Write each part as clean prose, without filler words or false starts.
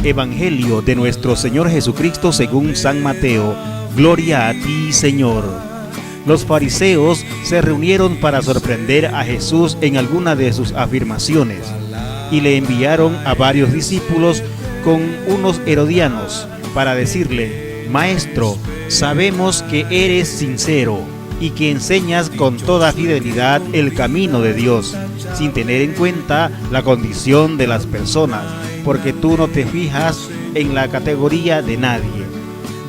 Evangelio de nuestro Señor Jesucristo según San Mateo. Gloria a ti, Señor. Los fariseos se reunieron para sorprender a Jesús en alguna de sus afirmaciones y le enviaron a varios discípulos con unos herodianos para decirle: Maestro, sabemos que eres sincero y que enseñas con toda fidelidad el camino de Dios, sin tener en cuenta la condición de las personas, porque tú no te fijas en la categoría de nadie.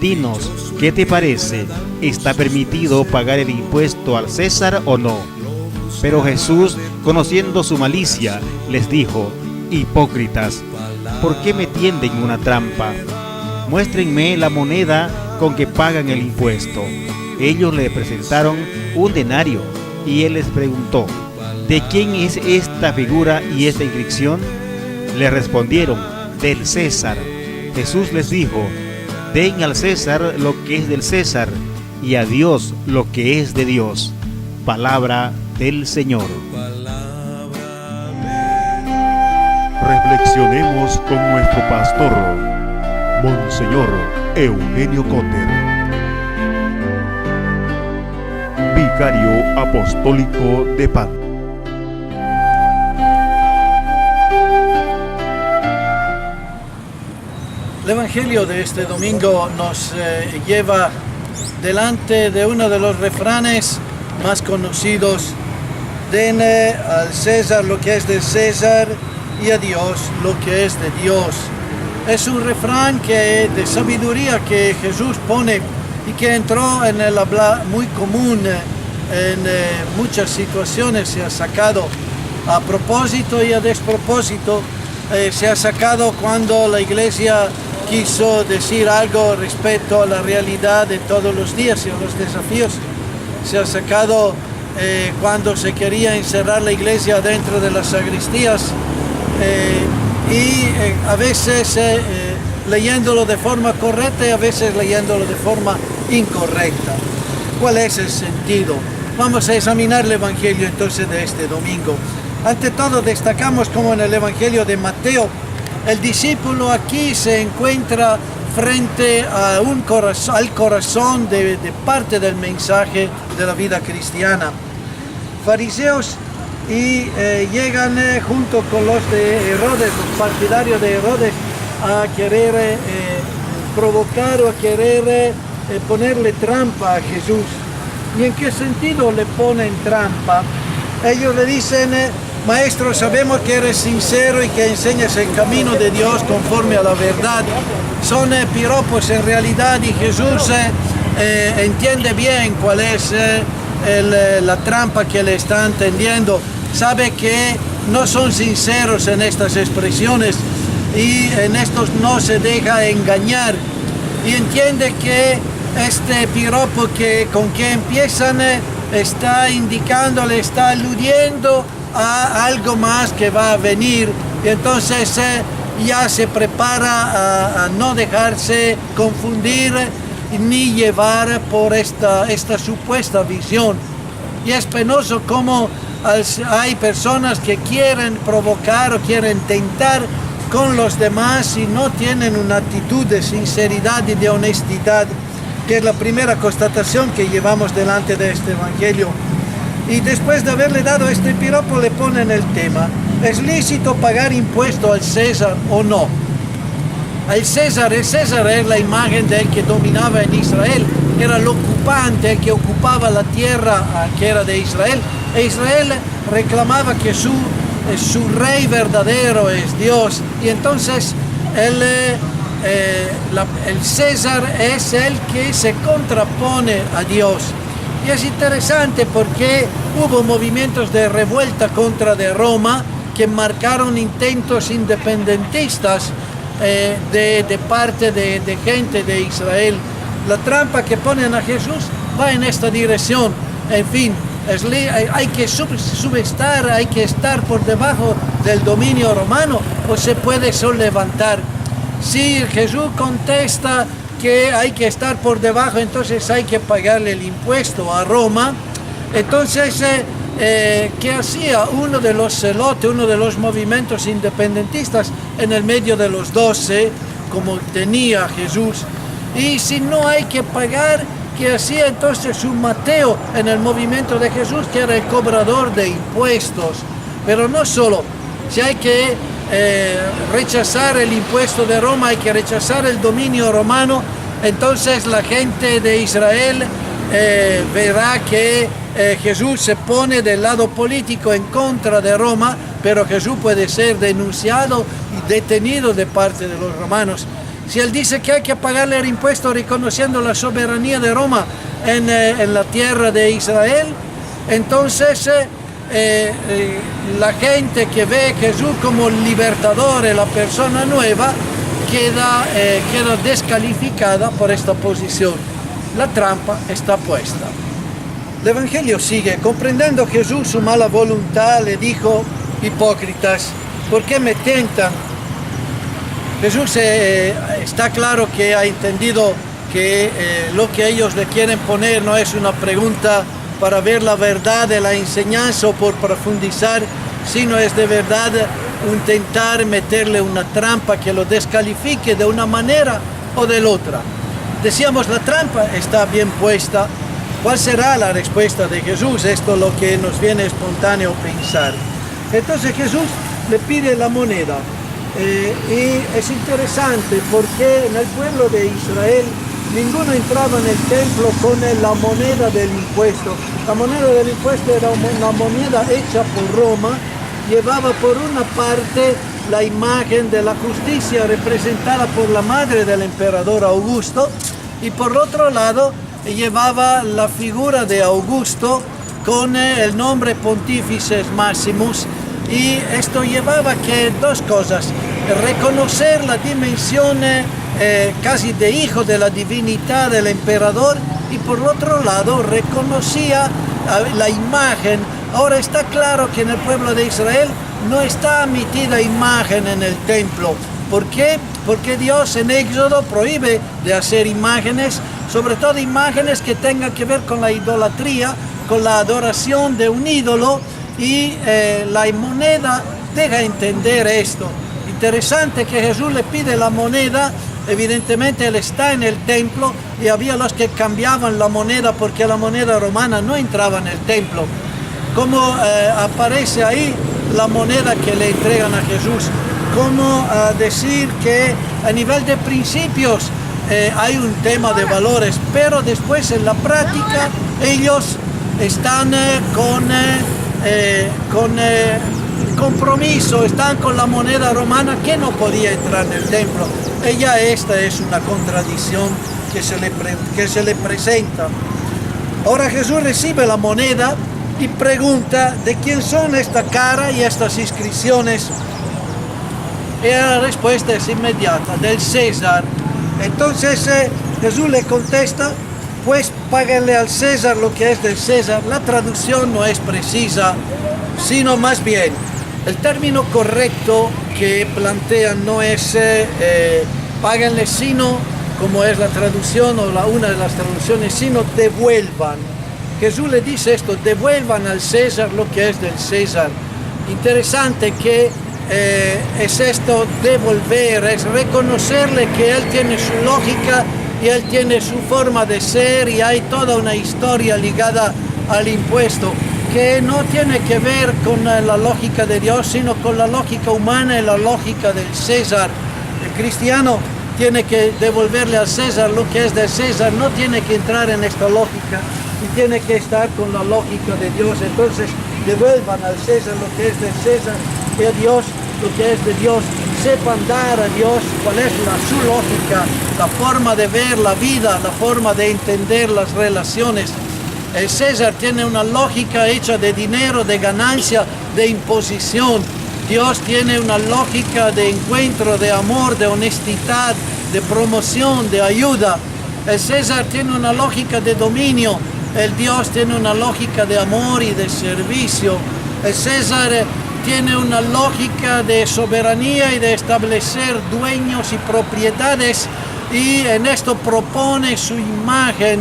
Dinos, ¿qué te parece? ¿Está permitido pagar el impuesto al César o no? Pero Jesús, conociendo su malicia, les dijo: Hipócritas, ¿por qué me tienden una trampa? Muéstrenme la moneda con que pagan el impuesto. Ellos le presentaron un denario y él les preguntó: ¿de quién es esta figura y esta inscripción? Le respondieron: del César. Jesús les dijo: den al César lo que es del César y a Dios lo que es de Dios. Palabra del Señor. Reflexionemos con nuestro pastor, Monseñor Eugenio Cotter, Vicario Apostólico de Paz. El Evangelio de este domingo nos lleva delante de uno de los refranes más conocidos: den al César lo que es del César y a Dios lo que es de Dios. Es un refrán de sabiduría que Jesús pone y que entró en el habla muy común en muchas situaciones. Se ha sacado a propósito y a despropósito. Se ha sacado cuando la Iglesia quiso decir algo respecto a la realidad de todos los días y a los desafíos. Se ha sacado cuando se quería encerrar la Iglesia dentro de las sacristías y a veces leyéndolo de forma correcta y a veces leyéndolo de forma incorrecta. ¿Cuál es el sentido? Vamos a examinar el Evangelio entonces de este domingo. Ante todo, destacamos como en el Evangelio de Mateo, el discípulo aquí se encuentra frente a al corazón de parte del mensaje de la vida cristiana. Fariseos y llegan junto con los de Herodes, los partidarios de Herodes, a querer provocar o a querer ponerle trampa a Jesús. ¿Y en qué sentido le ponen trampa? Ellos le dicen: Maestro, sabemos que eres sincero y que enseñas el camino de Dios conforme a la verdad. Son piropos en realidad, y Jesús entiende bien cuál es la trampa que le están tendiendo. Sabe que no son sinceros en estas expresiones y en estos no se deja engañar. Y entiende que este piropo con que empiezan está indicándole, está aludiendo a algo más que va a venir, y entonces ya se prepara a no dejarse confundir ni llevar por esta supuesta visión. Y es penoso cómo hay personas que quieren provocar o quieren tentar con los demás y no tienen una actitud de sinceridad y de honestidad, que es la primera constatación que llevamos delante de este Evangelio. Y después de haberle dado este piropo, le ponen el tema: ¿es lícito pagar impuesto al César o no? El César es la imagen del que dominaba en Israel, era el ocupante, el que ocupaba la tierra que era de Israel. E Israel reclamaba que su rey verdadero es Dios, y entonces el César es el que se contrapone a Dios. Y es interesante porque hubo movimientos de revuelta contra de Roma que marcaron intentos independentistas de parte de gente de Israel. La trampa que ponen a Jesús va en esta dirección. En fin, hay que subestar, hay que estar por debajo del dominio romano, o se puede levantar. Si Jesús contesta que hay que estar por debajo, entonces hay que pagarle el impuesto a Roma. Entonces que hacía uno de los celotes, uno de los movimientos independentistas en el medio de los 12, como tenía Jesús. Y si no hay que pagar, que hacía entonces un Mateo en el movimiento de Jesús, que era el cobrador de impuestos. Pero no solo, si hay que rechazar el impuesto de Roma, hay que rechazar el dominio romano, entonces la gente de Israel verá que Jesús se pone del lado político en contra de Roma, pero Jesús puede ser denunciado y detenido de parte de los romanos. Si él dice que hay que pagarle el impuesto reconociendo la soberanía de Roma en la tierra de Israel, entonces la gente que ve a Jesús como el libertador, la persona nueva, queda descalificada por esta posición. La trampa está puesta. El Evangelio sigue. Comprendiendo Jesús su mala voluntad, le dijo: hipócritas, ¿por qué me tentan? Jesús está claro que ha entendido que lo que ellos le quieren poner no es una pregunta para ver la verdad de la enseñanza o por profundizar, sino es de verdad intentar meterle una trampa que lo descalifique de una manera o de la otra. Decíamos, la trampa está bien puesta. ¿Cuál será la respuesta de Jesús? Esto es lo que nos viene espontáneo pensar. Entonces Jesús le pide la moneda. Y es interesante porque en el pueblo de Israel ninguno entraba en el templo con la moneda del impuesto. La moneda del impuesto era una moneda hecha por Roma, llevaba por una parte la imagen de la justicia representada por la madre del emperador Augusto, y por otro lado llevaba la figura de Augusto con el nombre Pontífices Maximus. Y esto llevaba que dos cosas: reconocer la dimensión casi de hijo de la divinidad del emperador, y por otro lado reconocía la imagen. Ahora está claro que en el pueblo de Israel no está emitida imagen en el templo. ¿Por qué? Porque Dios en Éxodo prohíbe de hacer imágenes, sobre todo imágenes que tengan que ver con la idolatría, con la adoración de un ídolo. Y la moneda deja entender esto. Interesante que Jesús le pide la moneda. Evidentemente él está en el templo y había los que cambiaban la moneda porque la moneda romana no entraba en el templo. ¿Cómo aparece ahí la moneda que le entregan a Jesús? ¿Cómo decir que a nivel de principios hay un tema de valores, pero después en la práctica ellos están con compromiso, están con la moneda romana que no podía entrar en el templo? Esta es una contradicción que se le presenta. Ahora Jesús recibe la moneda y pregunta: ¿de quién son esta cara y estas inscripciones? Y la respuesta es inmediata: del César. Entonces Jesús le contesta: pues páguenle al César lo que es del César. La traducción no es precisa, sino más bien el término correcto que plantean no es páguenle, sino, como es la traducción o una de las traducciones, sino devuelvan. Jesús le dice esto: devuelvan al César lo que es del César. Interesante que es esto, devolver, es reconocerle que él tiene su lógica y él tiene su forma de ser, y hay toda una historia ligada al impuesto que no tiene que ver con la lógica de Dios, sino con la lógica humana y la lógica del César. El cristiano tiene que devolverle al César lo que es del César, no tiene que entrar en esta lógica y tiene que estar con la lógica de Dios. Entonces devuelvan al César lo que es del César y a Dios lo que es de Dios. Sepan dar a Dios cuál es su lógica, la forma de ver la vida, la forma de entender las relaciones. El César tiene una lógica hecha de dinero, de ganancia, de imposición. Dios tiene una lógica de encuentro, de amor, de honestidad, de promoción, de ayuda. El César tiene una lógica de dominio. El Dios tiene una lógica de amor y de servicio. El César tiene una lógica de soberanía y de establecer dueños y propiedades, y en esto propone su imagen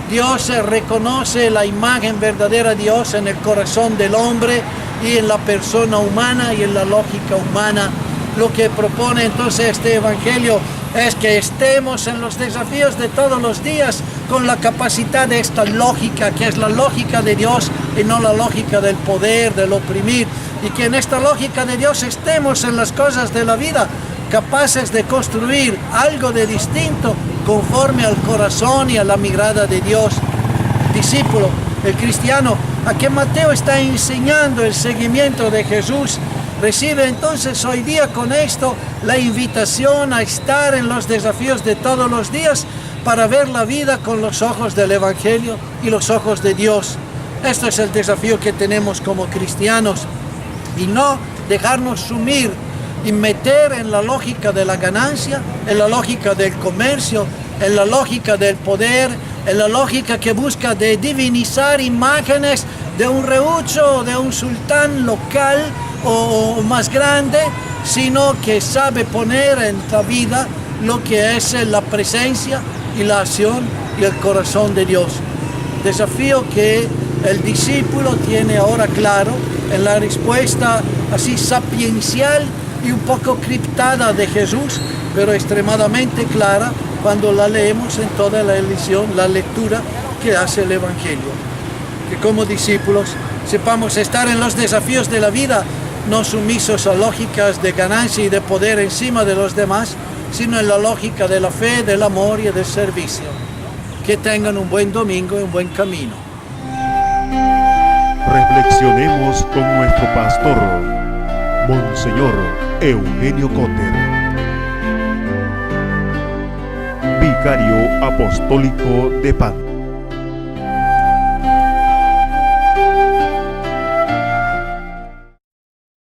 Dios reconoce la imagen verdadera de Dios en el corazón del hombre y en la persona humana y en la lógica humana. Lo que propone entonces este Evangelio es que estemos en los desafíos de todos los días con la capacidad de esta lógica, que es la lógica de Dios y no la lógica del poder, del oprimir, y que en esta lógica de Dios estemos en las cosas de la vida capaces de construir algo de distinto conforme al corazón y a la mirada de Dios. El discípulo, el cristiano, a quien Mateo está enseñando el seguimiento de Jesús, recibe entonces hoy día con esto la invitación a estar en los desafíos de todos los días para ver la vida con los ojos del Evangelio y los ojos de Dios. Esto es el desafío que tenemos como cristianos, y no dejarnos sumir y meter en la lógica de la ganancia, en la lógica del comercio, en la lógica del poder, en la lógica que busca de divinizar imágenes de un reucho, de un sultán local o más grande, sino que sabe poner en la vida lo que es la presencia y la acción y el corazón de Dios. Desafío que el discípulo tiene ahora claro en la respuesta así sapiencial y un poco criptada de Jesús, pero extremadamente clara cuando la leemos en toda la lectura que hace el Evangelio. Que como discípulos sepamos estar en los desafíos de la vida, no sumisos a lógicas de ganancia y de poder encima de los demás, sino en la lógica de la fe, del amor y del servicio. Que tengan un buen domingo y un buen camino. Reflexionemos con nuestro pastor, Monseñor Eugenio Cotter, vicario apostólico de Panta.